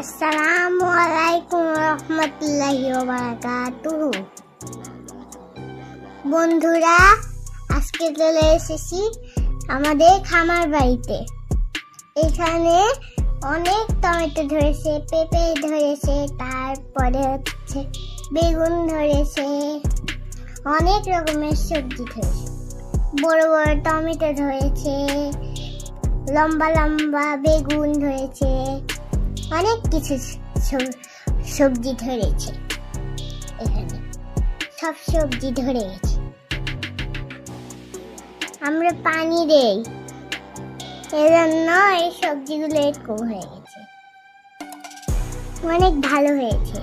আসসালামু আলাইকুম রহমতুল্লাহি ওয়া বারাকাতুহু। বন্ধুরা, আজকে চলে এসেছি আমাদের খামার বাড়িতে। এখানে অনেক টমেটো ধরেছে, পেঁপে ধরেছে, তারপরে হচ্ছে বেগুন ধরেছে, অনেক রকমের সবজি ধরেছে। বড় বড় টমেটো ধরেছে, লম্বা লম্বা বেগুন ধরেছে, অনেক কিছু সবজি ধরেছে। এখানে সব সবজি ধরে গেছে। আমরা পানি দেই, এজন্য এই সবজিগুলো এরকম হয়ে গেছে। অনেক ভালো হয়েছে।